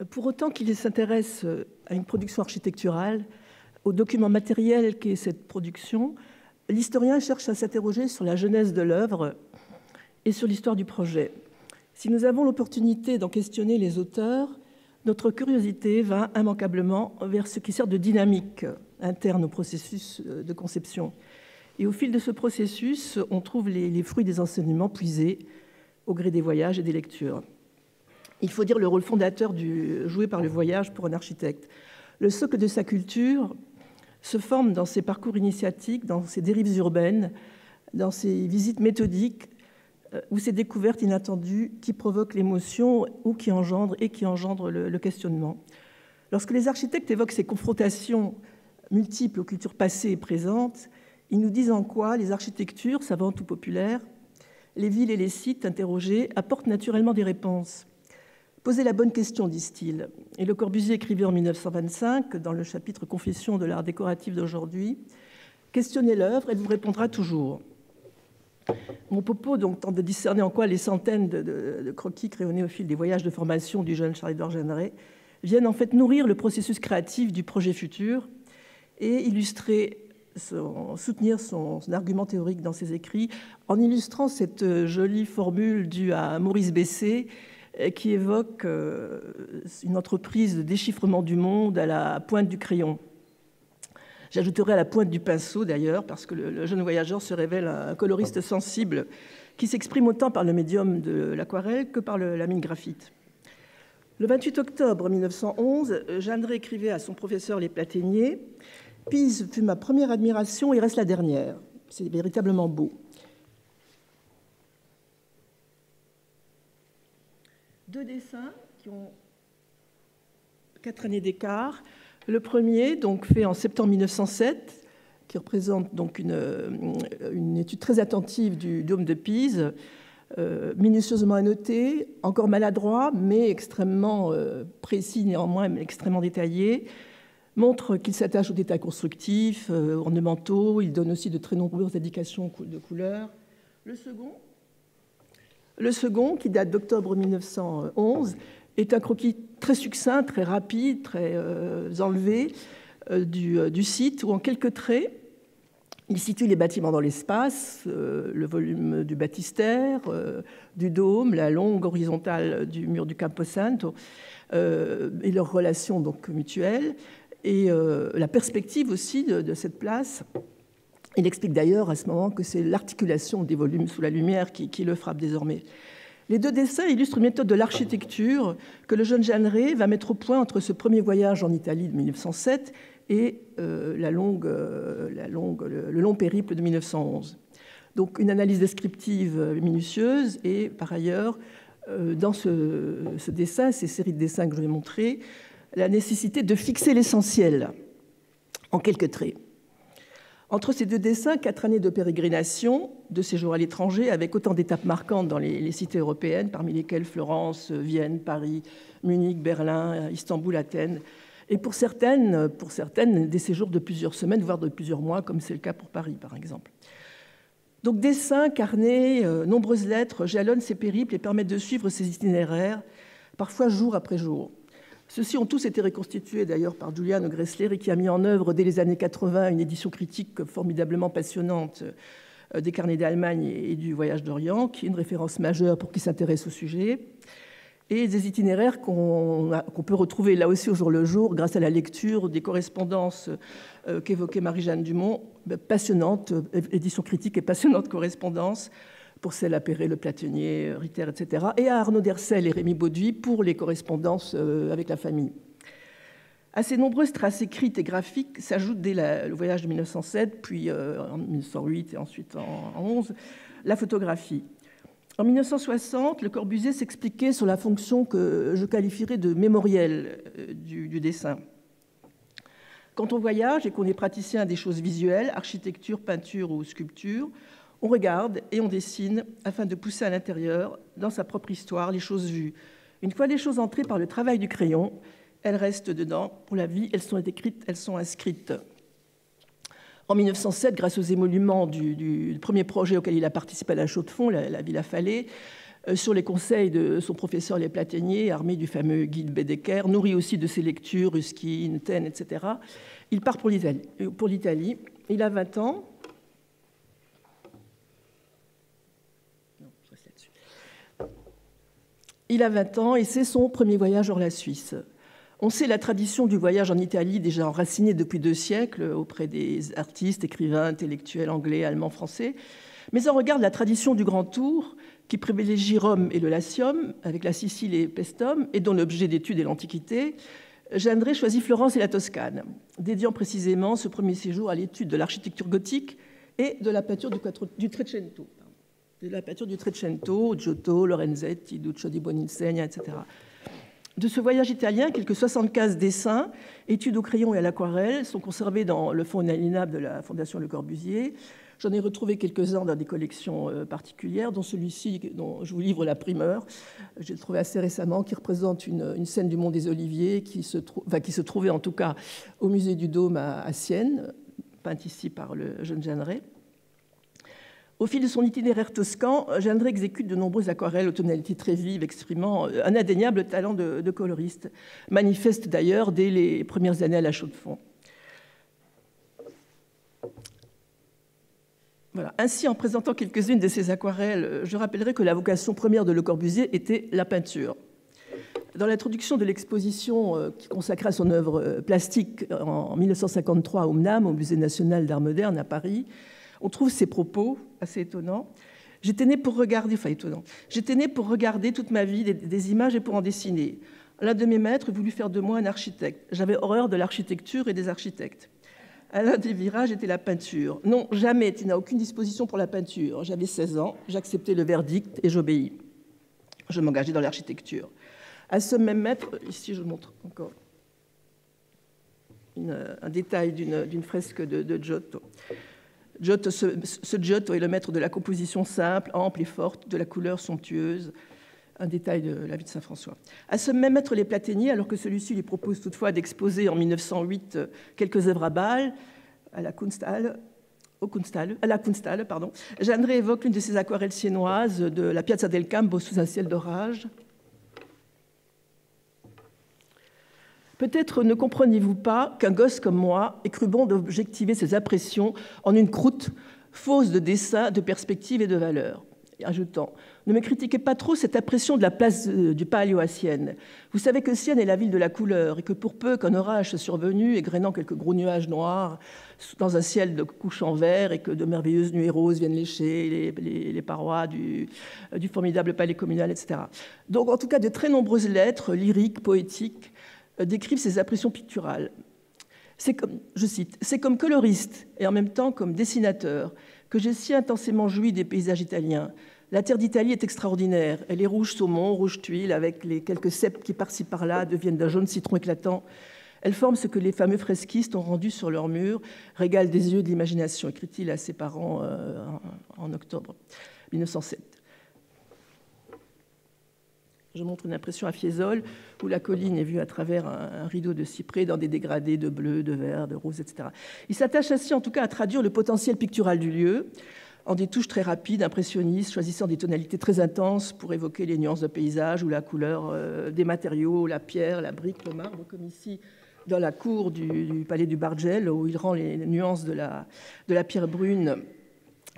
Pour autant qu'il s'intéresse à une production architecturale, au document matériel qu'est cette production, l'historien cherche à s'interroger sur la genèse de l'œuvre et sur l'histoire du projet. Si nous avons l'opportunité d'en questionner les auteurs, notre curiosité va immanquablement vers ce qui sert de dynamique interne au processus de conception. Et au fil de ce processus, on trouve les fruits des enseignements puisés au gré des voyages et des lectures. Il faut dire le rôle fondateur joué par le voyage pour un architecte. Le socle de sa culture se forme dans ses parcours initiatiques, dans ses dérives urbaines, dans ses visites méthodiques ou ses découvertes inattendues qui provoquent l'émotion ou qui engendrent le questionnement. Lorsque les architectes évoquent ces confrontations multiples aux cultures passées et présentes, ils nous disent en quoi les architectures, savantes ou populaires, les villes et les sites interrogés apportent naturellement des réponses. Posez la bonne question, disent-ils. Et Le Corbusier écrivait en 1925, dans le chapitre « Confession de l'art décoratif d'aujourd'hui », questionnez l'œuvre, elle vous répondra toujours. Mon propos donc, tente de discerner en quoi les centaines de croquis crayonnés au fil des voyages de formation du jeune Charles-Édouard Jeanneret viennent en fait nourrir le processus créatif du projet futur et soutenir son argument théorique dans ses écrits en illustrant cette jolie formule due à Maurice Bessé qui évoque une entreprise de déchiffrement du monde à la pointe du crayon. J'ajouterai à la pointe du pinceau, d'ailleurs, parce que le jeune voyageur se révèle un coloriste sensible qui s'exprime autant par le médium de l'aquarelle que par la mine graphite. Le 28 octobre 1911, Jeanneret écrivait à son professeur Les Platéniers « Pise fut ma première admiration et reste la dernière. C'est véritablement beau. » Deux dessins qui ont 4 années d'écart. Le premier, donc, fait en septembre 1907, qui représente donc une étude très attentive du dôme de Pise, minutieusement annoté, encore maladroit, mais extrêmement précis néanmoins, mais extrêmement détaillé, montre qu'il s'attache aux détails constructifs, ornementaux. Il donne aussi de très nombreuses indications de couleurs. Le second, qui date d'octobre 1911, est un croquis très succinct, très rapide, très enlevé du site, où en quelques traits, il situe les bâtiments dans l'espace, le volume du baptistère, du dôme, la longue horizontale du mur du Camposanto, et leurs relations donc mutuelles, et la perspective aussi de cette place. Il explique d'ailleurs à ce moment que c'est l'articulation des volumes sous la lumière qui le frappe désormais. Les deux dessins illustrent une méthode de l'architecture que le jeune Jeanneret va mettre au point entre ce premier voyage en Italie de 1907 et le long périple de 1911. Donc une analyse descriptive minutieuse et par ailleurs, dans ce dessin, ces séries de dessins que je vais montrer, la nécessité de fixer l'essentiel en quelques traits. Entre ces deux dessins, 4 années de pérégrination, de séjour à l'étranger, avec autant d'étapes marquantes dans les cités européennes, parmi lesquelles Florence, Vienne, Paris, Munich, Berlin, Istanbul, Athènes, et pour certaines, des séjours de plusieurs semaines, voire de plusieurs mois, comme c'est le cas pour Paris, par exemple. Donc dessins, carnets, nombreuses lettres jalonnent ces périples et permettent de suivre ces itinéraires, parfois jour après jour. Ceux-ci ont tous été reconstitués d'ailleurs par Giuliano Gressler, qui a mis en œuvre dès les années 80 une édition critique formidablement passionnante des carnets d'Allemagne et du voyage d'Orient, qui est une référence majeure pour qui s'intéresse au sujet, et des itinéraires qu'on peut retrouver là aussi au jour le jour grâce à la lecture des correspondances qu'évoquait Marie-Jeanne Dumont, passionnante édition critique et passionnante correspondance pour celle à Perret, Le Platénier, Ritter, etc., et à Arnaud Dercel et Rémy Bauduit pour les correspondances avec la famille. À ces nombreuses traces écrites et graphiques s'ajoute dès le voyage de 1907, puis en 1908 et ensuite en 1911, la photographie. En 1960, Le Corbusier s'expliquait sur la fonction que je qualifierais de mémorielle du dessin. Quand on voyage et qu'on est praticien des choses visuelles, architecture, peinture ou sculpture, on regarde et on dessine afin de pousser à l'intérieur, dans sa propre histoire, les choses vues. Une fois les choses entrées par le travail du crayon, elles restent dedans pour la vie, elles sont écrites, elles sont inscrites. En 1907, grâce aux émoluments du premier projet auquel il a participé à la Chaux-de-Fonds, la Villa Fallet, sur les conseils de son professeur Les Platéniers, armé du fameux guide Bédeker, nourri aussi de ses lectures, Ruskin, Taine, etc. Il part pour l'Italie. Il a 20 ans. Il a 20 ans et c'est son premier voyage hors la Suisse. On sait la tradition du voyage en Italie, déjà enracinée depuis 2 siècles auprès des artistes, écrivains, intellectuels anglais, allemands, français. Mais on regarde la tradition du Grand Tour, qui privilégie Rome et le Latium, avec la Sicile et Paestum, et dont l'objet d'étude est l'Antiquité. Jeanne Drey choisit Florence et la Toscane, dédiant précisément ce premier séjour à l'étude de l'architecture gothique et de la peinture du Trecento. De la peinture du Trecento, Giotto, Lorenzetti, Duccio di Buoninsegna, etc. De ce voyage italien, quelques 75 dessins, études au crayon et à l'aquarelle, sont conservés dans le fonds inaliénable de la Fondation Le Corbusier. J'en ai retrouvé quelques-uns dans des collections particulières, dont celui-ci, dont je vous livre la primeur. J'ai trouvé assez récemment, qui représente une scène du Mont des Oliviers, qui se trouvait en tout cas au musée du Dôme à Sienne, peinte ici par le jeune Jeanne Drey. Au fil de son itinéraire toscan, Jeanne Drey exécute de nombreuses aquarelles aux tonalités très vives, exprimant un indéniable talent de coloriste, manifeste d'ailleurs dès les premières années à la Chaux-de-Fonds. Voilà. Ainsi, en présentant quelques-unes de ces aquarelles, je rappellerai que la vocation première de Le Corbusier était la peinture. Dans l'introduction de l'exposition qui consacrait à son œuvre plastique en 1953 au MNAM, au Musée national d'art moderne à Paris, on trouve ces propos assez étonnants. J'étais née pour regarder toute ma vie des images et pour en dessiner. L'un de mes maîtres voulut faire de moi un architecte. J'avais horreur de l'architecture et des architectes. À l'un des virages était la peinture. Non, jamais, tu n'as aucune disposition pour la peinture. J'avais 16 ans, j'acceptais le verdict et j'obéis. Je m'engageais dans l'architecture. À ce même maître, ici je montre encore un détail d'une fresque de Giotto. Ce Giotto est le maître de la composition simple, ample et forte, de la couleur somptueuse, un détail de la vie de Saint François. À ce même maître Les Platéniers, alors que celui-ci lui propose toutefois d'exposer en 1908 quelques œuvres à Bâle, à la Kunsthalle, Jeanne Drey évoque l'une de ses aquarelles siennoises de la Piazza del Campo sous un ciel d'orage. Peut-être ne comprenez-vous pas qu'un gosse comme moi ait cru bon d'objectiver ses impressions en une croûte fausse de dessin, de perspective et de valeur. Ajoutant, ne me critiquez pas trop cette impression de la place du Palio à Sienne. Vous savez que Sienne est la ville de la couleur et que pour peu qu'un orage soit survenu, égrenant quelques gros nuages noirs dans un ciel de couchant vert et que de merveilleuses nuées roses viennent lécher les parois du formidable palais communal, etc. Donc, en tout cas, de très nombreuses lettres lyriques, poétiques, décrivent ces impressions picturales. C'est comme, je cite, « C'est comme coloriste et en même temps comme dessinateur que j'ai si intensément joui des paysages italiens. La terre d'Italie est extraordinaire. Elle est rouge saumon, rouge tuile, avec les quelques cèpes qui par-ci par-là deviennent d'un jaune citron éclatant. Elle forme ce que les fameux fresquistes ont rendu sur leurs murs, régale des yeux de l'imagination », écrit-il à ses parents en octobre 1907. Je montre une impression à Fiesole, où la colline est vue à travers un rideau de cyprès dans des dégradés de bleu, de vert, de rose, etc. Il s'attache ainsi en tout cas à traduire le potentiel pictural du lieu, en des touches très rapides, impressionnistes, choisissant des tonalités très intenses pour évoquer les nuances de paysage ou la couleur des matériaux, la pierre, la brique, le marbre, comme ici dans la cour du palais du Bargel, où il rend les nuances de la pierre brune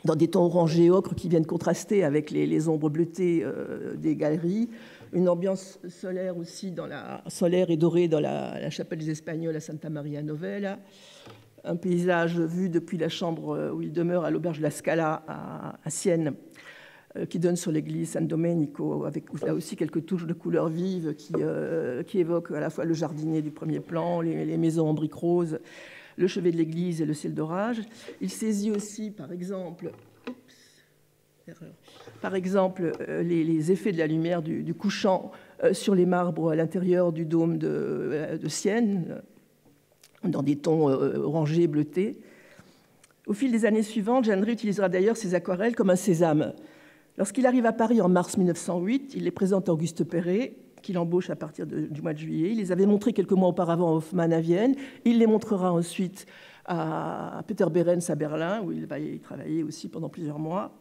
dans des tons orangés et ocre qui viennent contraster avec les ombres bleutées des galeries. Une ambiance solaire aussi, solaire et dorée dans la chapelle des Espagnols à Santa Maria Novella. Un paysage vu depuis la chambre où il demeure à l'auberge de la Scala à Sienne, qui donne sur l'église San Domenico, avec là aussi quelques touches de couleurs vives qui évoquent à la fois le jardinier du premier plan, les maisons en briques roses, le chevet de l'église et le ciel d'orage. Il saisit aussi, par exemple, les effets de la lumière du couchant sur les marbres à l'intérieur du dôme de Sienne, dans des tons orangés, bleutés. Au fil des années suivantes, Jeanne Drey utilisera d'ailleurs ses aquarelles comme un sésame. Lorsqu'il arrive à Paris en mars 1908, il les présente à Auguste Perret, qu'il embauche à partir du mois de juillet. Il les avait montrés quelques mois auparavant à Hofmann à Vienne. Il les montrera ensuite à Peter Behrens à Berlin, où il va y travailler aussi pendant plusieurs mois.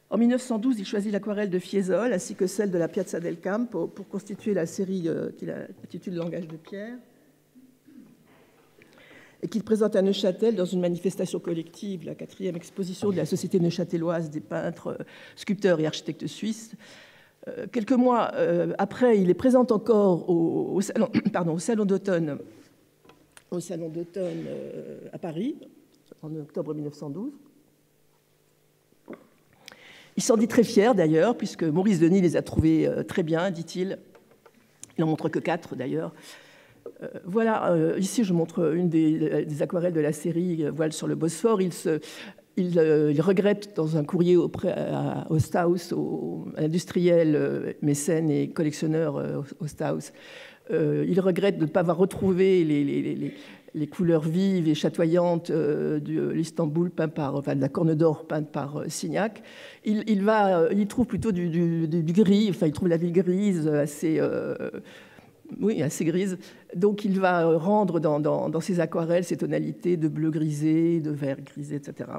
En 1912, il choisit l'aquarelle de Fiesole ainsi que celle de la Piazza del Campo pour constituer la série qu'il intitule « Langage de pierre » et qu'il présente à Neuchâtel dans une manifestation collective, la 4e exposition de la Société neuchâteloise des peintres, sculpteurs et architectes suisses. Quelques mois après, il les présente encore au salon d'automne à Paris, en octobre 1912. Il s'en dit très fier d'ailleurs, puisque Maurice Denis les a trouvés très bien, dit-il. Il n'en montre que 4 d'ailleurs. Voilà, ici je montre une des aquarelles de la série Voile sur le Bosphore. Il regrette dans un courrier au Stauss, à l'industriel industriel, mécène et collectionneur au Stauss, il regrette de ne pas avoir retrouvé les couleurs vives et chatoyantes de l'Istanbul peint de la Corne d'Or peinte par Signac. Il trouve plutôt du gris, enfin il trouve la ville grise assez grise. Donc il va rendre dans ses aquarelles ces tonalités de bleu grisé, de vert grisé, etc.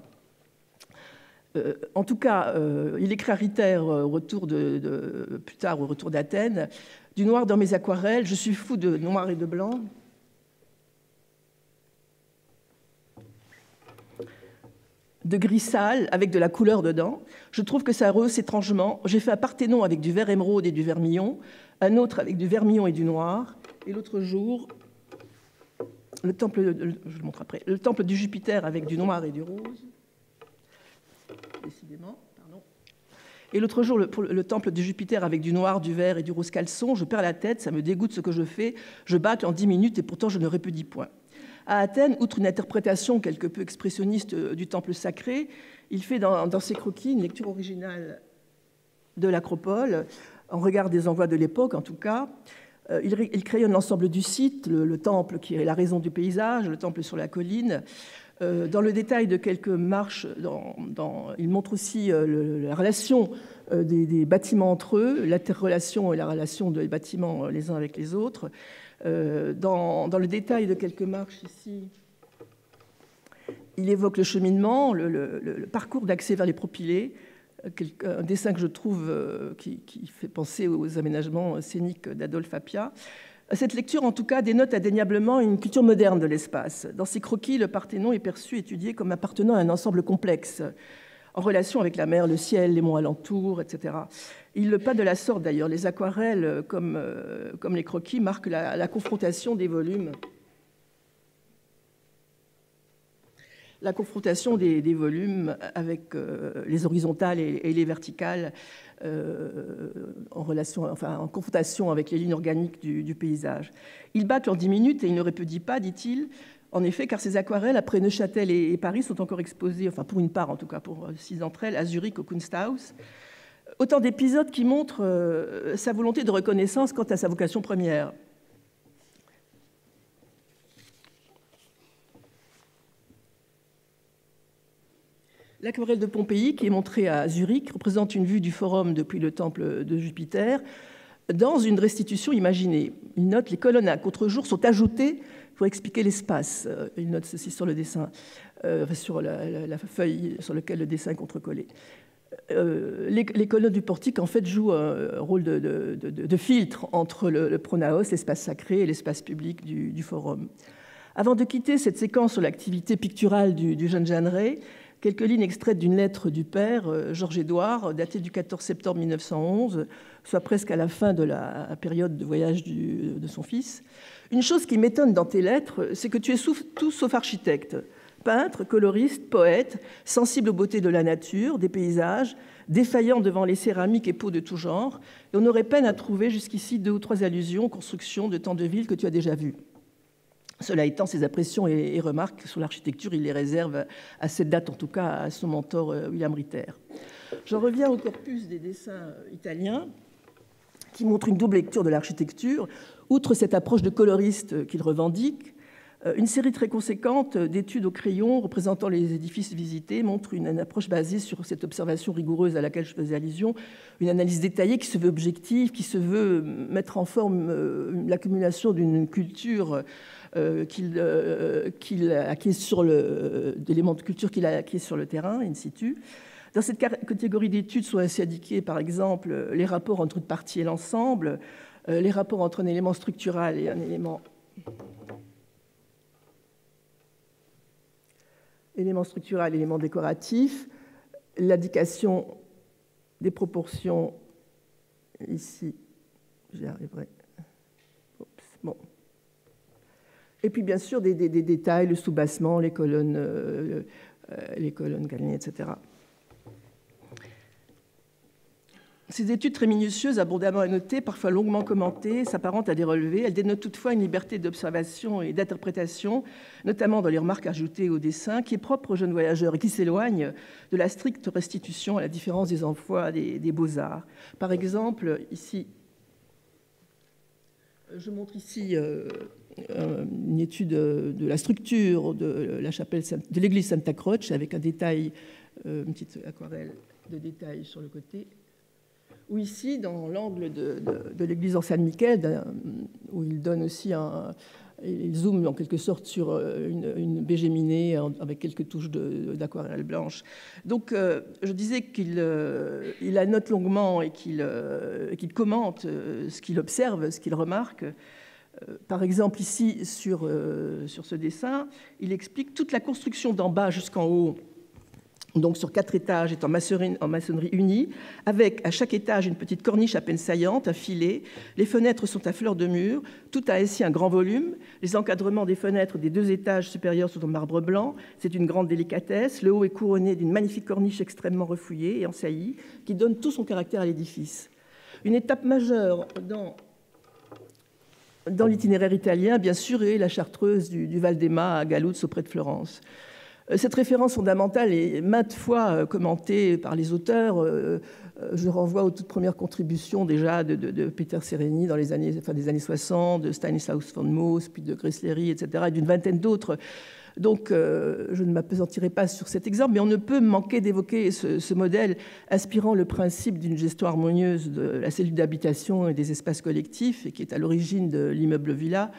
En tout cas, il écrit à Ritter plus tard, au retour d'Athènes, « Du noir dans mes aquarelles, je suis fou de noir et de blanc. De gris sale avec de la couleur dedans. Je trouve que ça rehausse étrangement. J'ai fait un Parthénon avec du vert émeraude et du vermillon, un autre avec du vermillon et du noir, et l'autre jour, je le montre après, le temple du Jupiter avec du noir et du rose. Décidément, pardon. Et l'autre jour, le temple de Jupiter avec du noir, du vert et du rose caleçon, je perds la tête, ça me dégoûte ce que je fais, je bâcle en 10 minutes et pourtant je ne répudie point. À Athènes, outre une interprétation quelque peu expressionniste du temple sacré, il fait dans ses croquis une lecture originale de l'Acropole, en regard des envois de l'époque en tout cas. Il crayonne l'ensemble du site, le temple qui est la raison du paysage, le temple sur la colline. Dans le détail de quelques marches, il montre aussi la relation des bâtiments entre eux, l'interrelation et la relation des bâtiments les uns avec les autres. Dans le détail de quelques marches ici, il évoque le cheminement, le parcours d'accès vers les propylées, un dessin que je trouve qui fait penser aux aménagements scéniques d'Adolphe Appia. Cette lecture, en tout cas, dénote indéniablement une culture moderne de l'espace. Dans ses croquis, le Parthénon est perçu, étudié comme appartenant à un ensemble complexe, en relation avec la mer, le ciel, les monts alentours, etc. Il le peint de la sorte, d'ailleurs. Les aquarelles, comme les croquis, marquent la confrontation des volumes. La confrontation des volumes avec les horizontales et les verticales en confrontation avec les lignes organiques du paysage. Il bâcle en 10 minutes et il ne répudie pas, dit-il, en effet, car ces aquarelles, après Neuchâtel et Paris, sont encore exposées, enfin pour une part en tout cas, pour 6 d'entre elles, à Zurich au Kunsthaus. Autant d'épisodes qui montrent sa volonté de reconnaissance quant à sa vocation première. L'aquarelle de Pompéi, qui est montrée à Zurich, représente une vue du forum depuis le temple de Jupiter dans une restitution imaginée. Il note les colonnes à contre-jour sont ajoutées pour expliquer l'espace. Il note ceci sur le dessin, sur la feuille sur laquelle le dessin est contrecollé. Les colonnes du portique, en fait, jouent un rôle de filtre entre le pronaos, l'espace sacré, et l'espace public du forum. Avant de quitter cette séquence sur l'activité picturale du jeune Jeanneret, quelques lignes extraites d'une lettre du père, Georges-Édouard, datée du 14 septembre 1911, soit presque à la fin de la période de voyage de son fils. Une chose qui m'étonne dans tes lettres, c'est que tu es tout sauf architecte. Peintre, coloriste, poète, sensible aux beautés de la nature, des paysages, défaillant devant les céramiques et peaux de tout genre, et on aurait peine à trouver jusqu'ici 2 ou 3 allusions aux constructions de tant de villes que tu as déjà vues. Cela étant, ses impressions et remarques sur l'architecture, il les réserve à cette date, en tout cas à son mentor William Ritter. J'en reviens au corpus des dessins italiens, qui montre une double lecture de l'architecture. Outre cette approche de coloriste qu'il revendique, une série très conséquente d'études au crayon représentant les édifices visités montre une approche basée sur cette observation rigoureuse à laquelle je faisais allusion, une analyse détaillée qui se veut objective, qui se veut mettre en forme l'accumulation d'une culture d'éléments de culture qu'il a acquis sur le terrain, in situ. Dans cette catégorie d'études sont ainsi indiqués, par exemple, les rapports entre une partie et l'ensemble, les rapports entre un élément structural et un élément structural et élément décoratif, l'indication des proportions, ici, j'y arriverai. Bon. Et puis, bien sûr, des détails, le soubassement, les colonnes galenées, etc. Ces études très minutieuses, abondamment annotées, parfois longuement commentées, s'apparentent à des relevés. Elles dénotent toutefois une liberté d'observation et d'interprétation, notamment dans les remarques ajoutées au dessin, qui est propre aux jeunes voyageurs et qui s'éloigne de la stricte restitution à la différence des emplois des beaux-arts. Par exemple, ici, je montre ici une étude de la structure de la chapelle de l'église Santa Croce, avec un détail, une petite aquarelle de détail sur le côté. Ou ici, dans l'angle de l'église en San Michel, où il donne aussi il zoome en quelque sorte sur une baie géminée avec quelques touches d'aquarelle blanche. Donc, je disais qu'il annote longuement et qu'il commente ce qu'il observe, ce qu'il remarque. Par exemple, ici, sur ce dessin, il explique toute la construction d'en bas jusqu'en haut, donc sur 4 étages, est en maçonnerie unie, avec à chaque étage une petite corniche à peine saillante, un filet. Les fenêtres sont à fleur de mur, tout a ainsi un grand volume. Les encadrements des fenêtres des 2 étages supérieurs sont en marbre blanc. C'est une grande délicatesse. Le haut est couronné d'une magnifique corniche extrêmement refouillée et en saillie, qui donne tout son caractère à l'édifice. Une étape majeure dans l'itinéraire italien, bien sûr, est la chartreuse du Val-d'Ema à Galuz, auprès de Florence. Cette référence fondamentale est maintes fois commentée par les auteurs. Je renvoie aux toutes premières contributions déjà de Peter Sereni dans les années 60, de Stanislaus von Moos, puis de Gresleri, etc., et d'une vingtaine d'autres. Donc, je ne m'appesantirai pas sur cet exemple, mais on ne peut manquer d'évoquer ce modèle inspirant le principe d'une gestion harmonieuse de la cellule d'habitation et des espaces collectifs, et qui est à l'origine de l'immeuble villa,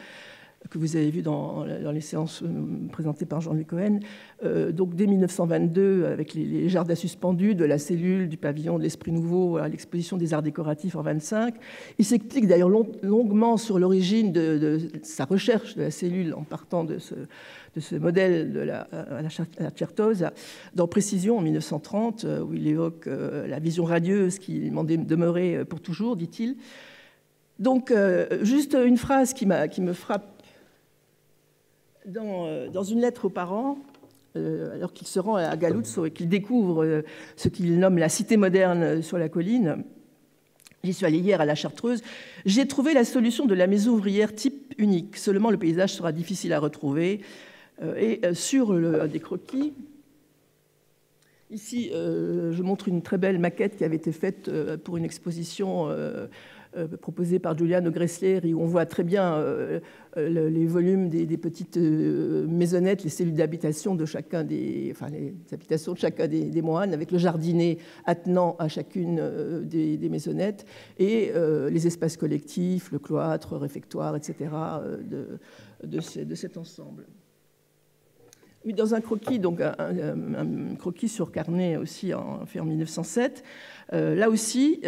que vous avez vu dans les séances présentées par Jean-Louis Cohen. Donc, dès 1922, avec les jardins suspendus, de la cellule, du pavillon de l'Esprit Nouveau à l'exposition des arts décoratifs en 1925. Il s'explique d'ailleurs longuement sur l'origine de sa recherche de la cellule en partant de ce modèle de la Certosa, dans Précision en 1930, où il évoque la vision radieuse qui m'en demeurait pour toujours, dit-il. Donc, juste une phrase qui me frappe. Dans une lettre aux parents, alors qu'il se rend à Galuzzo et qu'il découvre ce qu'il nomme la cité moderne sur la colline, j'y suis allé hier à la Chartreuse, j'ai trouvé la solution de la maison ouvrière type unique. Seulement, le paysage sera difficile à retrouver. Et sur des croquis, ici, je montre une très belle maquette qui avait été faite pour une exposition proposée par Giuliano Gressleri, où on voit très bien les volumes des petites maisonnettes, les cellules d'habitation de chacun les habitations de chacun des moines, avec le jardinet attenant à chacune des maisonnettes, et les espaces collectifs, le cloître, réfectoire, etc., de cet ensemble. Oui, dans un croquis, donc un croquis sur carnet aussi fait en 1907, là aussi,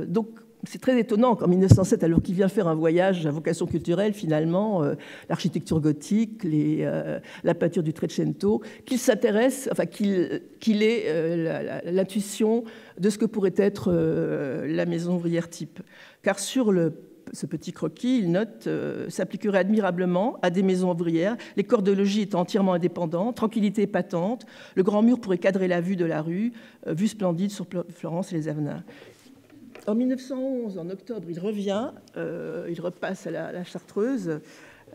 donc c'est très étonnant qu'en 1907, alors qu'il vient faire un voyage à vocation culturelle, finalement, l'architecture gothique, la peinture du Trecento, qu'il s'intéresse, enfin qu'il ait l'intuition de ce que pourrait être la maison ouvrière type. Car sur ce petit croquis, il note s'appliquerait admirablement à des maisons ouvrières, les corps de logis étant entièrement indépendants, tranquillité patente, le grand mur pourrait cadrer la vue de la rue, vue splendide sur Florence et les Avenins. En 1911, en octobre, il revient, il repasse à la Chartreuse,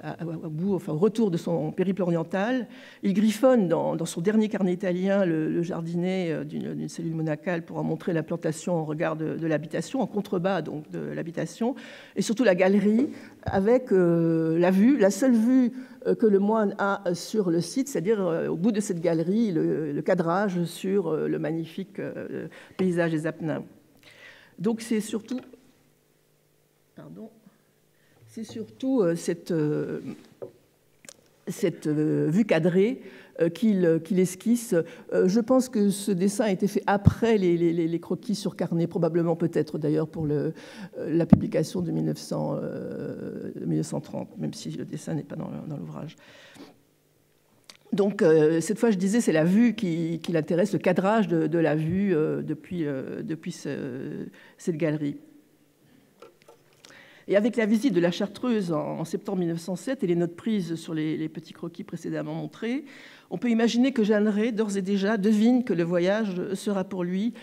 au retour de son périple oriental. Il griffonne dans son dernier carnet italien le jardinet d'une cellule monacale pour en montrer la plantation en regard de l'habitation, en contrebas donc de l'habitation, et surtout la galerie avec la seule vue que le moine a sur le site, c'est-à-dire au bout de cette galerie, le cadrage sur le magnifique paysage des Apennins. Donc c'est surtout cette cette vue cadrée qu'il esquisse. Je pense que ce dessin a été fait après les croquis sur carnet, probablement peut-être d'ailleurs pour la publication de 1930, même si le dessin n'est pas dans l'ouvrage. Donc, cette fois, je disais, c'est la vue qui l'intéresse, le cadrage de la vue depuis cette galerie. Et avec la visite de la Chartreuse en septembre 1907 et les notes prises sur les petits croquis précédemment montrés, on peut imaginer que Jeanneret, d'ores et déjà, devine que le voyage sera pour lui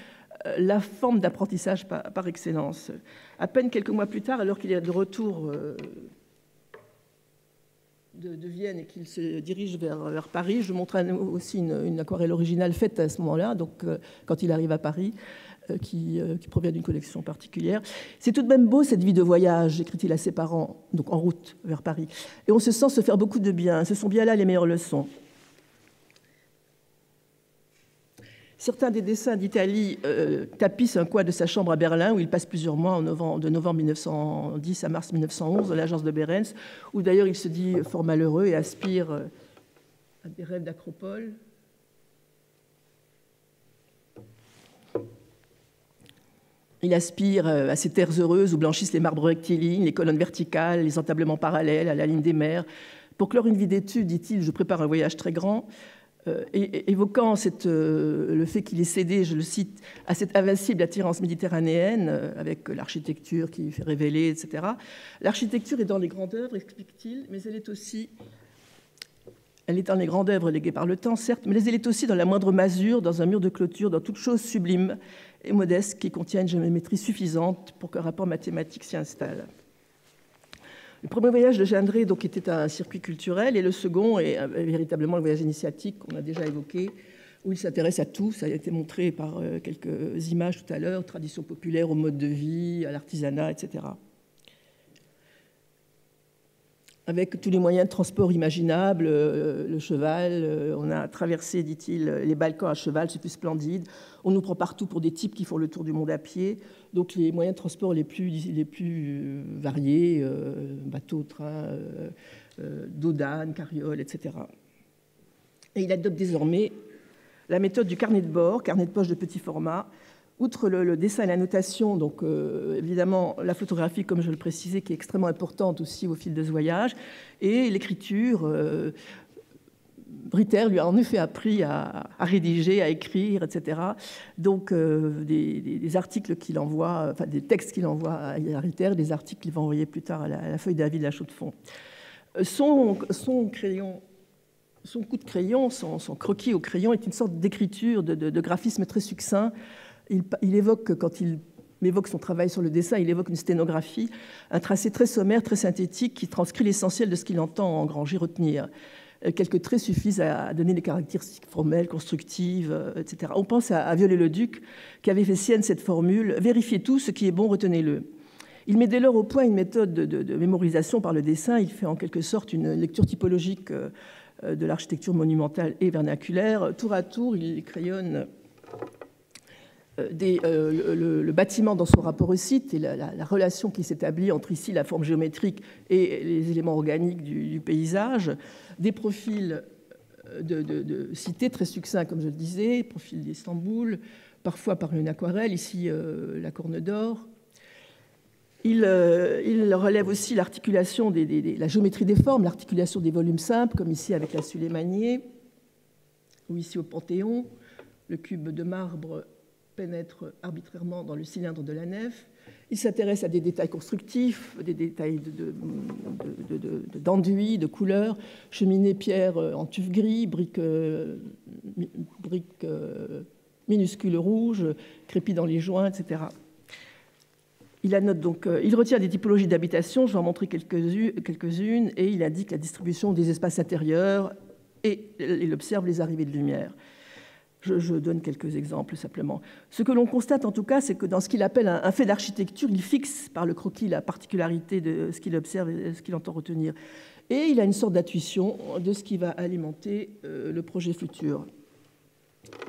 la forme d'apprentissage par excellence. À peine quelques mois plus tard, alors qu'il est de retour de Vienne et qu'il se dirige vers Paris, je montre aussi une aquarelle originale faite à ce moment-là, donc quand il arrive à Paris, qui provient d'une collection particulière. C'est tout de même beau, cette vie de voyage, écrit-il à ses parents, donc en route vers Paris. Et on se sent se faire beaucoup de bien. Ce sont bien là les meilleures leçons. Certains des dessins d'Italie tapissent un coin de sa chambre à Berlin, où il passe plusieurs mois de novembre 1910 à mars 1911, dans l'agence de Behrens, où d'ailleurs il se dit fort malheureux et aspire à des rêves d'acropole. Il aspire à ces terres heureuses où blanchissent les marbres rectilignes, les colonnes verticales, les entablements parallèles à la ligne des mers. Pour clore une vie d'études, dit-il, je prépare un voyage très grand. Évoquant le fait qu'il est cédé, je le cite, à cette invincible attirance méditerranéenne, avec l'architecture qui fait révéler, etc. L'architecture est dans les grandes œuvres, explique-t-il, mais elle est dans les grandes œuvres léguées par le temps, certes, mais elle est aussi dans la moindre masure, dans un mur de clôture, dans toute chose sublime et modeste qui contient une géométrie suffisante pour qu'un rapport mathématique s'y installe. Le premier voyage de Jeanneret donc, était un circuit culturel et le second est véritablement le voyage initiatique qu'on a déjà évoqué, où il s'intéresse à tout. Ça a été montré par quelques images tout à l'heure, aux traditions populaires, au mode de vie, à l'artisanat, etc. Avec tous les moyens de transport imaginables, le cheval, on a traversé, dit-il, les Balkans à cheval, c'est plus splendide. On nous prend partout pour des types qui font le tour du monde à pied. Donc les moyens de transport les plus variés, bateaux, trains, dos d'âne, carrioles, etc. Et il adopte désormais la méthode du carnet de bord, carnet de poche de petit format. Outre le dessin et la notation, donc évidemment la photographie, comme je le précisais, qui est extrêmement importante aussi au fil de ce voyage, et l'écriture. Britter lui a en effet appris à rédiger, à écrire, etc. Donc des articles qu'il envoie, enfin des textes qu'il envoie à Ritter, des articles qu'il va envoyer plus tard à la feuille d'avis de la Chaux-de-Fonds. Son coup de crayon, son croquis au crayon est une sorte d'écriture, de graphisme très succinct. Il évoque, quand il évoque son travail sur le dessin, il évoque une sténographie, un tracé très sommaire, très synthétique, qui transcrit l'essentiel de ce qu'il entend engranger, retenir. Quelques traits suffisent à donner les caractéristiques formelles, constructives, etc. On pense à Viollet-le-Duc, qui avait fait sienne cette formule « Vérifiez tout, ce qui est bon, retenez-le ». Il met dès lors au point une méthode de mémorisation par le dessin. Il fait en quelque sorte une lecture typologique de l'architecture monumentale et vernaculaire. Tour à tour, il crayonne le bâtiment dans son rapport au site et la relation qui s'établit entre ici la forme géométrique et les éléments organiques du paysage, des profils de cités très succincts, comme je le disais, profil d'Istanbul, parfois par une aquarelle, ici la Corne d'Or. Il relève aussi l'articulation, la géométrie des formes, l'articulation des volumes simples, comme ici avec la Sulémanié, ou ici au Panthéon, le cube de marbre pénètre arbitrairement dans le cylindre de la nef. Il s'intéresse à des détails constructifs, des détails d'enduit, de couleurs, cheminées pierre en tuf gris, briques minuscules rouges, crépies dans les joints, etc. Il annote donc, il retient des typologies d'habitation, je vais en montrer quelques-unes, et il indique la distribution des espaces intérieurs et il observe les arrivées de lumière. Je donne quelques exemples simplement. Ce que l'on constate en tout cas, c'est que dans ce qu'il appelle un fait d'architecture, il fixe par le croquis la particularité de ce qu'il observe et ce qu'il entend retenir. Et il a une sorte d'intuition de ce qui va alimenter le projet futur,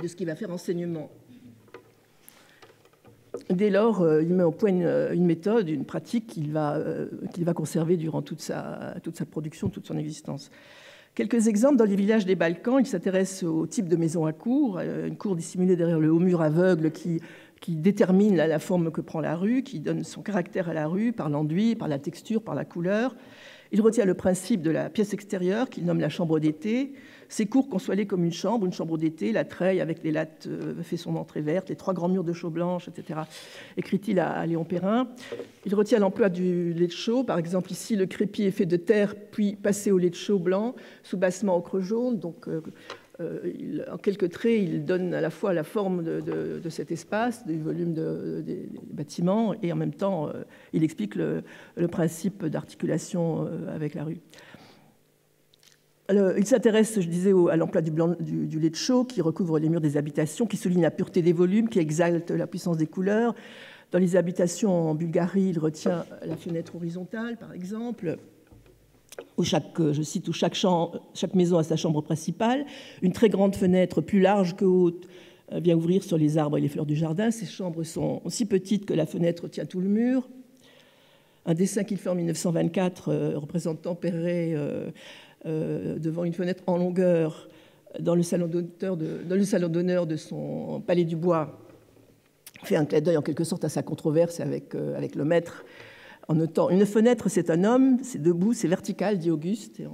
de ce qui va faire enseignement. Dès lors, il met au point une méthode, une pratique qu'il va conserver durant toute sa production, toute son existence. Quelques exemples dans les villages des Balkans. Il s'intéresse au type de maison à cour, une cour dissimulée derrière le haut mur aveugle qui détermine la forme que prend la rue, qui donne son caractère à la rue par l'enduit, par la texture, par la couleur. Il retient le principe de la pièce extérieure qu'il nomme la chambre d'été. Ces cours conçoivent comme une chambre d'été, la treille avec les lattes fait son entrée verte, les 3 grands murs de chaux blanche, etc. Écrit-il à Léon Perrin. Il retient l'emploi du lait de chaux. Par exemple, ici, le crépi est fait de terre, puis passé au lait de chaux blanc, soubassement ocre jaune. Donc, en quelques traits, il donne à la fois la forme de cet espace, du volume des bâtiments, et en même temps, il explique le principe d'articulation avec la rue. Alors, il s'intéresse, je disais, à l'emploi du lait de chaux qui recouvre les murs des habitations, qui souligne la pureté des volumes, qui exalte la puissance des couleurs. Dans les habitations en Bulgarie, il retient la fenêtre horizontale, par exemple, où chaque maison a sa chambre principale. Une très grande fenêtre, plus large que haute, vient ouvrir sur les arbres et les fleurs du jardin. Ces chambres sont aussi petites que la fenêtre tient tout le mur. Un dessin qu'il fait en 1924 représentant Perret devant une fenêtre en longueur dans le salon d'honneur de son palais du Bois fait un clin d'œil en quelque sorte à sa controverse avec le maître, en notant une fenêtre, c'est un homme, c'est debout, c'est vertical, dit Auguste, et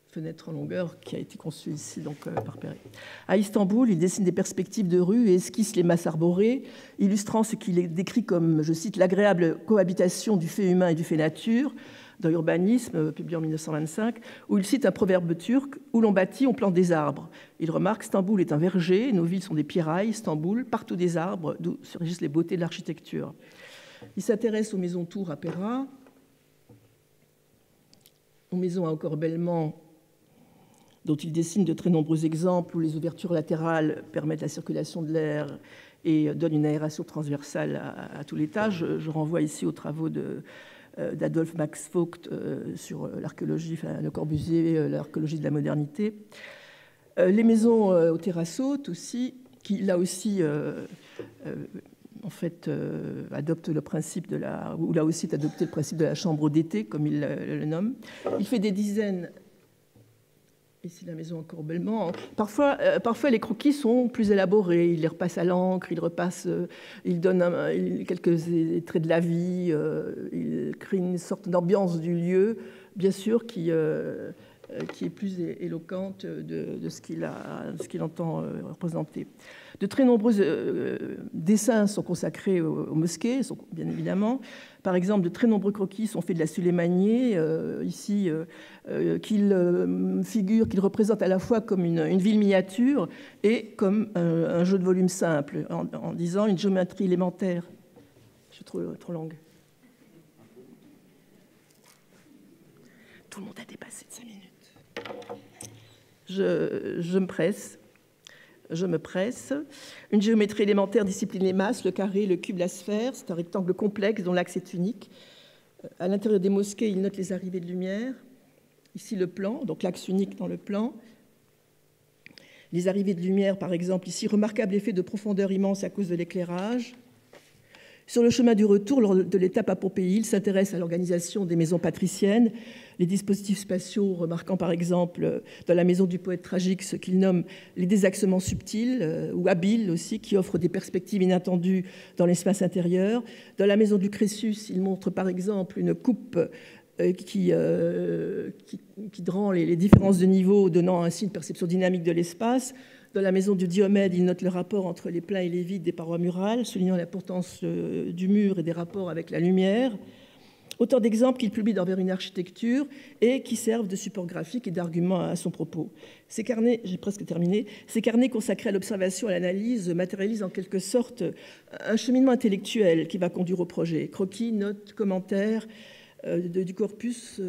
fenêtre en longueur qui a été conçue ici donc, par Perret. À Istanbul, il dessine des perspectives de rue et esquisse les masses arborées, illustrant ce qu'il décrit comme, je cite, l'agréable cohabitation du fait humain et du fait nature, dans Urbanisme, publié en 1925, où il cite un proverbe turc « Où l'on bâtit, on plante des arbres ». Il remarque « Istanbul est un verger, nos villes sont des pierrailles, Istanbul, partout des arbres, d'où surgissent les beautés de l'architecture ». Il s'intéresse aux maisons tours à Pera, aux maisons à encorbellement, dont il dessine de très nombreux exemples, où les ouvertures latérales permettent la circulation de l'air et donnent une aération transversale à tout l'étage. Je renvoie ici aux travaux d'Adolphe Max Vogt sur l'archéologie, Le Corbusier, l'archéologie de la modernité. Les maisons aux terrasses hautes aussi, qui là aussi adoptent le principe ou là aussi adopté le principe de la chambre d'été, comme il le nomme. Il fait des dizaines. Ici, la maison encorbellement. Parfois, les croquis sont plus élaborés. Il les repasse à l'encre, il donne quelques traits de la vie, il crée une sorte d'ambiance du lieu, bien sûr, qui est plus éloquente de ce qu'il entend représenter. De très nombreux dessins sont consacrés aux mosquées, bien évidemment. Par exemple, de très nombreux croquis sont faits de la Sulémanie, ici, qu'il représente à la fois comme une ville miniature et comme un jeu de volume simple, en disant une géométrie élémentaire. Je suis trop longue. Tout le monde a dépassé de 5 minutes. Je me presse. Une géométrie élémentaire discipline les masses, le carré, le cube, la sphère. C'est un rectangle complexe dont l'axe est unique. À l'intérieur des mosquées, il note les arrivées de lumière. Ici, le plan, donc l'axe unique dans le plan. Les arrivées de lumière, par exemple, ici, remarquable effet de profondeur immense à cause de l'éclairage. Sur le chemin du retour, lors de l'étape à Pompéi, il s'intéresse à l'organisation des maisons patriciennes, les dispositifs spatiaux, remarquant par exemple dans la maison du poète tragique ce qu'il nomme les désaxements subtils ou habiles aussi, qui offrent des perspectives inattendues dans l'espace intérieur. Dans la maison du Crésus, il montre par exemple une coupe qui rend les différences de niveau, donnant ainsi une perception dynamique de l'espace. Dans la maison du Diomède, il note le rapport entre les pleins et les vides des parois murales, soulignant l'importance du mur et des rapports avec la lumière. Autant d'exemples qu'il publie dans Vers une architecture et qui servent de support graphique et d'argument à son propos. Ces carnets, j'ai presque terminé, ces carnets consacrés à l'observation et à l'analyse matérialisent en quelque sorte un cheminement intellectuel qui va conduire au projet. Croquis, notes, commentaires du corpus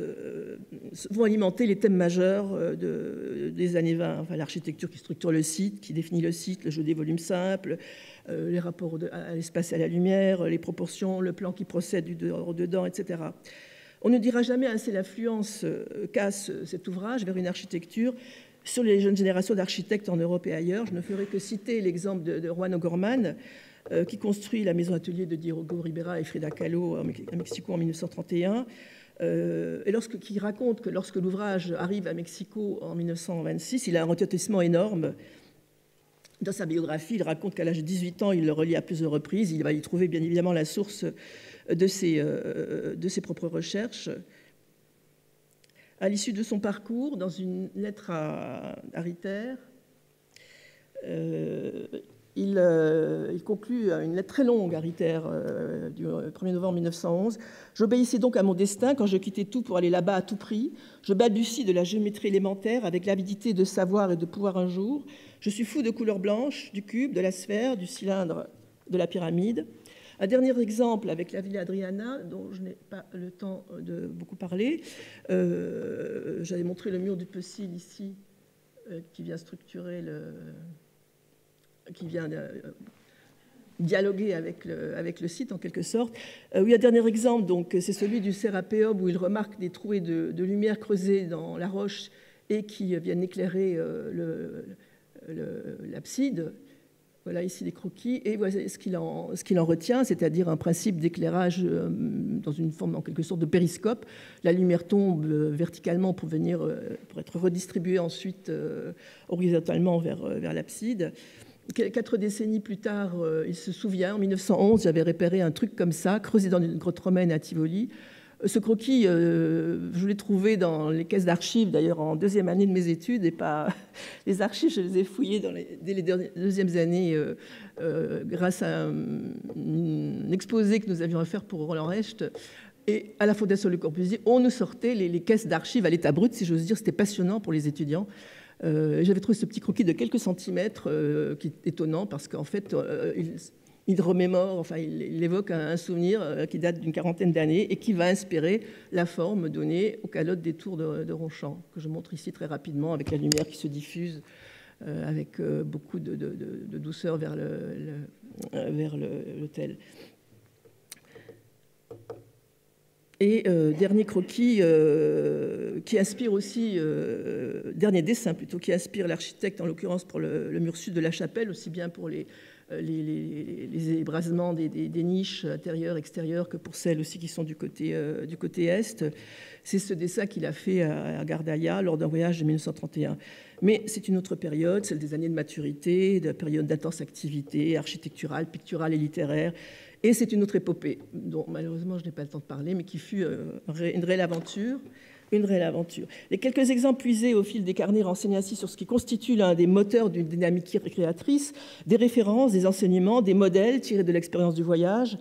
vont alimenter les thèmes majeurs des années 20. Enfin, l'architecture qui structure le site, qui définit le site, le jeu des volumes simples, les rapports à l'espace et à la lumière, les proportions, le plan qui procède du dehors au dedans, etc. On ne dira jamais assez l'influence qu'a cet ouvrage Vers une architecture sur les jeunes générations d'architectes en Europe et ailleurs. Je ne ferai que citer l'exemple de Juan O'Gorman, qui construit la maison atelier de Diego Rivera et Frida Kahlo à Mexico en 1931. et qui raconte que lorsque l'ouvrage arrive à Mexico en 1926, il a un retentissement énorme. Dans sa biographie, il raconte qu'à l'âge de 18 ans, il le relit à plusieurs reprises. Il va y trouver bien évidemment la source de ses propres recherches. À l'issue de son parcours, dans une lettre à Ritter, il conclut une lettre très longue à Ritter du 1er novembre 1911. « J'obéissais donc à mon destin quand je quittais tout pour aller là-bas à tout prix. Je balbutie de la géométrie élémentaire avec l'avidité de savoir et de pouvoir un jour. Je suis fou de couleur blanche, du cube, de la sphère, du cylindre, de la pyramide. » Un dernier exemple avec la Villa Adriana, dont je n'ai pas le temps de beaucoup parler. J'avais montré le mur du Pessil ici, qui vient structurer qui vient dialoguer avec le site en quelque sorte. Oui, un dernier exemple, donc, c'est celui du Sérapéum où il remarque des trouées de lumière creusées dans la roche et qui viennent éclairer l'abside. Voilà ici des croquis, et voilà ce qu'il en retient, c'est-à-dire un principe d'éclairage dans une forme en quelque sorte de périscope. La lumière tombe verticalement pour être redistribuée ensuite horizontalement vers l'abside. 4 décennies plus tard, il se souvient, en 1911, j'avais repéré un truc comme ça, creusé dans une grotte romaine à Tivoli. Ce croquis, je l'ai trouvé dans les caisses d'archives, d'ailleurs en deuxième année de mes études, et pas les archives, je les ai fouillées dès les deuxièmes années grâce à un exposé que nous avions à faire pour Roland Recht. Et à la Fondation Le Corbusier, on nous sortait les caisses d'archives à l'état brut, si j'ose dire. C'était passionnant pour les étudiants. J'avais trouvé ce petit croquis de quelques centimètres qui est étonnant parce qu'en fait, il remémore, enfin, il évoque un souvenir qui date d'une quarantaine d'années et qui va inspirer la forme donnée aux calottes des tours de Ronchamp, que je montre ici très rapidement avec la lumière qui se diffuse avec beaucoup de douceur vers l'hôtel. Et dernier croquis qui inspire aussi, dernier dessin plutôt, qui inspire l'architecte, en l'occurrence pour le mur sud de la chapelle, aussi bien pour les ébrasements des niches intérieures, extérieures, que pour celles aussi qui sont du côté est. C'est ce dessin qu'il a fait à Gardaïa lors d'un voyage de 1931. Mais c'est une autre période, celle des années de maturité, de la période d'intense activité architecturale, picturale et littéraire. Et c'est une autre épopée, dont malheureusement je n'ai pas le temps de parler, mais qui fut une réelle aventure. Les quelques exemples puisés au fil des carnets renseignent ainsi sur ce qui constitue l'un des moteurs d'une dynamique créatrice, des références, des enseignements, des modèles tirés de l'expérience du voyage.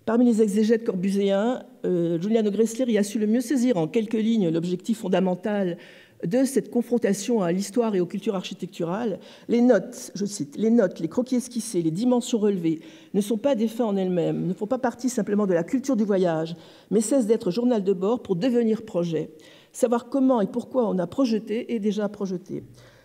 Parmi les exégètes corbuséens, Giuliano Gressler y a su le mieux saisir en quelques lignes l'objectif fondamental de cette confrontation à l'histoire et aux cultures architecturales. Les notes, je cite, les notes, les croquis esquissés, les dimensions relevées ne sont pas des fins en elles-mêmes, ne font pas partie simplement de la culture du voyage, mais cessent d'être journal de bord pour devenir projet. Savoir comment et pourquoi on a projeté est déjà projeté.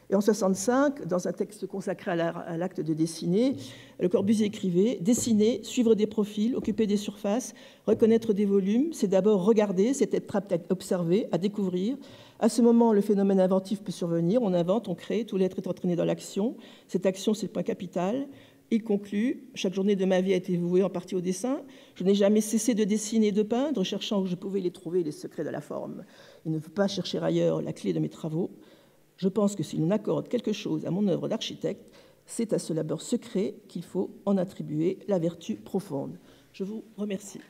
Et en 1965, dans un texte consacré à l'acte de dessiner, Le Corbusier écrivait « Dessiner, suivre des profils, occuper des surfaces, reconnaître des volumes, c'est d'abord regarder, c'est être apte à observer, à découvrir. À ce moment, le phénomène inventif peut survenir, on invente, on crée, tout l'être est entraîné dans l'action. Cette action, c'est le point capital. » Il conclut « Chaque journée de ma vie a été vouée en partie au dessin. Je n'ai jamais cessé de dessiner et de peindre, cherchant où je pouvais les trouver, les secrets de la forme. Il ne faut pas chercher ailleurs la clé de mes travaux. Je pense que si l'on accorde quelque chose à mon œuvre d'architecte, c'est à ce labeur secret qu'il faut en attribuer la vertu profonde. » Je vous remercie.